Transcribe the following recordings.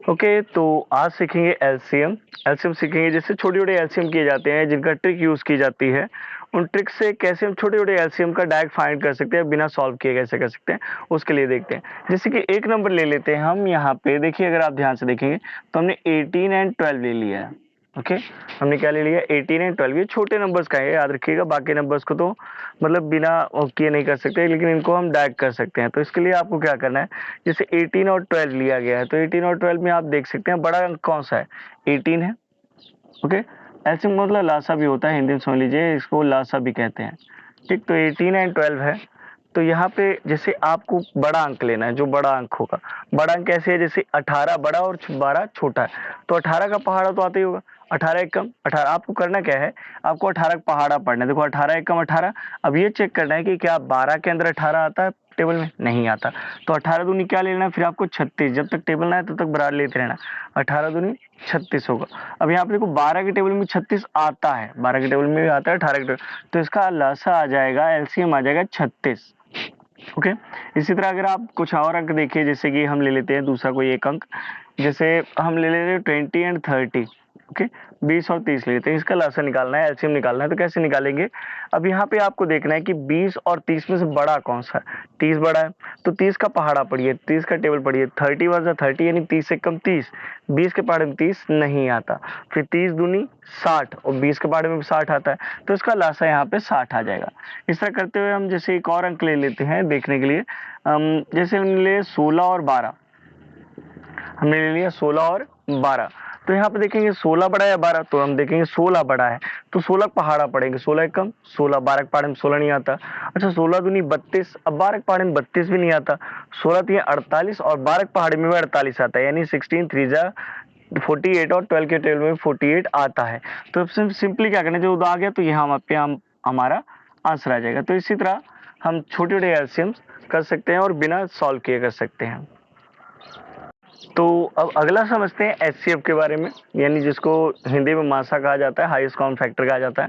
Okay, तो आज सीखेंगे एलसीएम। एलसीएम सीखेंगे, जैसे छोटे छोटे एलसीएम किए जाते हैं जिनका ट्रिक यूज की जाती है, उन ट्रिक से कैसे हम छोटे छोटे एलसीएम का डायरेक्ट फाइंड कर सकते हैं, बिना सॉल्व किए कैसे कर सकते हैं, उसके लिए देखते हैं। जैसे कि एक नंबर ले लेते हैं हम यहाँ पे, देखिए अगर आप ध्यान से देखेंगे तो हमने 18 एंड 12 ले लिया है। ओके, हमने क्या ले लिया, 18 एंड 12। ये छोटे नंबर्स का है, याद रखिएगा। बाकी नंबर्स को तो मतलब बिना किए नहीं कर सकते, लेकिन इनको हम डायरेक्ट कर सकते हैं। तो इसके लिए आपको क्या करना है, जैसे 18 और 12 लिया गया है, तो 18 और 12 में आप देख सकते हैं बड़ा अंक कौन सा है, 18 है। ओके, ऐसे मतलब लासा भी होता है, हिंदी में समझ लीजिए, इसको लासा भी कहते हैं। ठीक, तो 18 एंड 12 है। तो यहाँ पे जैसे आपको बड़ा अंक लेना है, जो बड़ा अंक होगा। बड़ा अंक कैसे है, जैसे 18 बड़ा और 12 छोटा है, तो 18 का पहाड़ा तो आता ही होगा। 18 एक कम 18, आपको करना क्या है, आपको 18 का पहाड़ा पढ़ना है। देखो 18 एक कम 18। अब ये चेक करना है कि क्या 12 के अंदर 18 आता है टेबल में, नहीं आता। तो 18 दूनी क्या लेना है, फिर आपको 36। जब तक टेबल ना है तब तक बराबर लेते रहना। 18 दूनी 36 होगा। अब यहाँ पे देखो 12 के टेबल में 36 आता है, 12 के टेबल में भी आता है, 18 के टेबल, तो इसका लसा आ जाएगा, एलसीएम आ जाएगा 36। ओके, इसी तरह अगर आप कुछ और अंक देखिए, जैसे कि हम ले लेते हैं दूसरा कोई एक अंक, जैसे हम ले लेते हैं 20 एंड 30। ओके, 20 और 30 ले लेते हैं, इसका लसा निकालना है, एलसीएम निकालना है। तो कैसे निकालेंगे, अब यहाँ पे आपको देखना है कि 20 और 30 में से बड़ा कौन सा है। 30 बड़ा है, तो 30 का पहाड़ा पढ़िए, 30 का टेबल पढ़िए। 30 वर्स 30 यानी 30 से कम 30। 20 के पहाड़े में 30 नहीं आता। फिर 30 दूनी 60, और 20 के पहाड़े में भी 60 आता है, तो इसका लासा यहाँ पे 60 आ जाएगा। इस तरह करते हुए हम जैसे एक और अंक ले लेते हैं देखने के लिए। जैसे हमने ले 16 और 12, हमने ले लिया 16 और 12। तो यहाँ पे देखेंगे 16 बड़ा है या 12, तो हम देखेंगे 16 बड़ा है, तो 16 पहाड़ा पड़ेंगे। 16 एक कम 16, 12 के पहाड़े में 16 नहीं आता। अच्छा, 16 दूनी 32, अब 12 के पहाड़े में 32 भी नहीं आता। 16 तीन 48, और 12 के पहाड़े में भी 48 आता है, यानी 16 3 जा 48, और 12 के टेबल में 48 आता है। तो अब सिंपली क्या करना है, जो आ गया तो यहाँ पे हम हमारा आंसर आ जाएगा। तो इसी तरह हम छोटे छोटे एलसीएम कर सकते हैं और बिना सॉल्व किए कर सकते हैं। तो अब अगला समझते हैं एचसीएफ के बारे में, यानी जिसको हिंदी में मासा कहा जाता है, हाईएस्ट काउंट फैक्टर कहा जाता है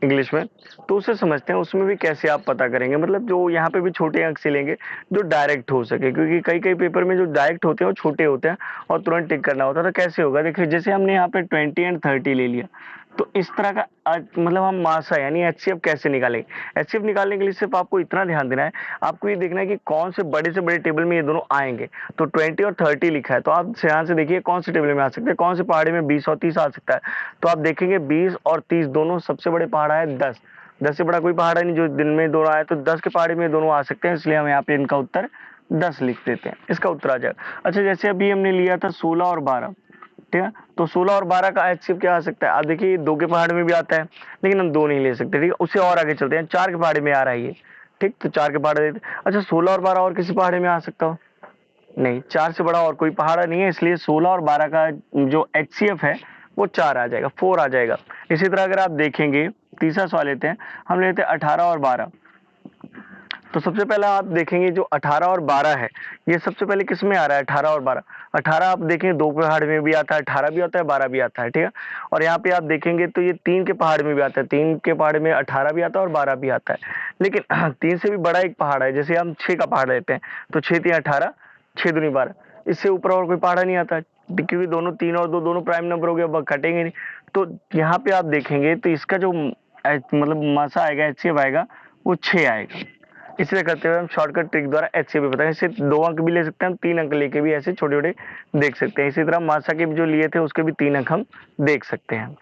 इंग्लिश में। तो उसे समझते हैं, उसमें भी कैसे आप पता करेंगे, मतलब जो यहाँ पे भी छोटे अंक से लेंगे जो डायरेक्ट हो सके, क्योंकि कई कई पेपर में जो डायरेक्ट होते हैं वो छोटे होते हैं और तुरंत टिक करना होता है। तो कैसे होगा, देखिए जैसे हमने यहाँ पे 20 एंड 30 ले लिया, तो इस तरह का मतलब हम मासा यानी एचसीएफ कैसे निकालेंगे। एचसीएफ निकालने के लिए सिर्फ आपको इतना ध्यान देना है, आपको ये देखना है कि कौन से बड़े टेबल में ये दोनों आएंगे। तो 20 और 30 लिखा है, तो आप ध्यान से देखिए कौन से टेबल में आ सकते हैं, कौन से पहाड़े में 20 और 30 आ सकता है। तो आप देखेंगे 20 और 30 दोनों सबसे बड़े पहाड़ा है 10। 10 से बड़ा कोई पहाड़ा नहीं जो दिन में दोनों आए, तो 10 के पहाड़े में दोनों आ सकते हैं, इसलिए हम यहाँ पे इनका उत्तर 10 लिख देते हैं, इसका उत्तर आ जाएगा। अच्छा, जैसे अभी हमने लिया था 16 और 12, ठीक है, तो 16 और 12 का एचसीएफ क्या आ सकता है। आप देखिए 2 के पहाड़ में भी आता है, लेकिन हम 2 नहीं ले सकते, ठीक है। उससे और आगे चलते हैं, 4 के पहाड़े में आ रहा है ये, ठीक, तो 4 के पहाड़े देते। अच्छा, 16 और 12 और किसी पहाड़े में आ सकता हो, नहीं, 4 से बड़ा और कोई पहाड़ा नहीं है, इसलिए 16 और 12 का जो एचसीएफ है वो 4 आ जाएगा, 4 आ जाएगा। इसी तरह अगर आप देखेंगे, तीसरा सवाल लेते हैं, हम लेते हैं 18 और 12। तो सबसे पहला आप देखेंगे जो 18 और 12 है, ये सबसे पहले किस में आ रहा है, 18 और 12। 18 आप देखेंगे 2 के पहाड़ में भी आता है, 18 भी आता है, 12 भी आता है, ठीक है। और यहाँ पे आप देखेंगे तो ये 3 के पहाड़ में भी आता है, 3 के पहाड़ में 18 भी आता है और 12 भी आता है। लेकिन 3 से भी बड़ा एक पहाड़ है, जैसे हम 6 का पहाड़ लेते हैं, तो 6 3 18, 6 दूनी 12, इससे ऊपर और कोई पहाड़ा नहीं आता, क्योंकि दोनों 3 और 2 दोनों प्राइम नंबर हो गए, अब कटेंगे नहीं। तो यहाँ पे आप देखेंगे तो इसका जो मतलब मासा आएगा, एचसीएफ आएगा, वो 6 आएगा। इसलिए करते हुए हम शॉर्टकट ट्रिक द्वारा एचसीएफ भी बताएंगे। सिर्फ 2 अंक भी ले सकते हैं हम, 3 अंक लेके भी ऐसे छोटे छोटे देख सकते हैं। इसी तरह मासा के जो लिए थे उसके भी 3 अंक हम देख सकते हैं।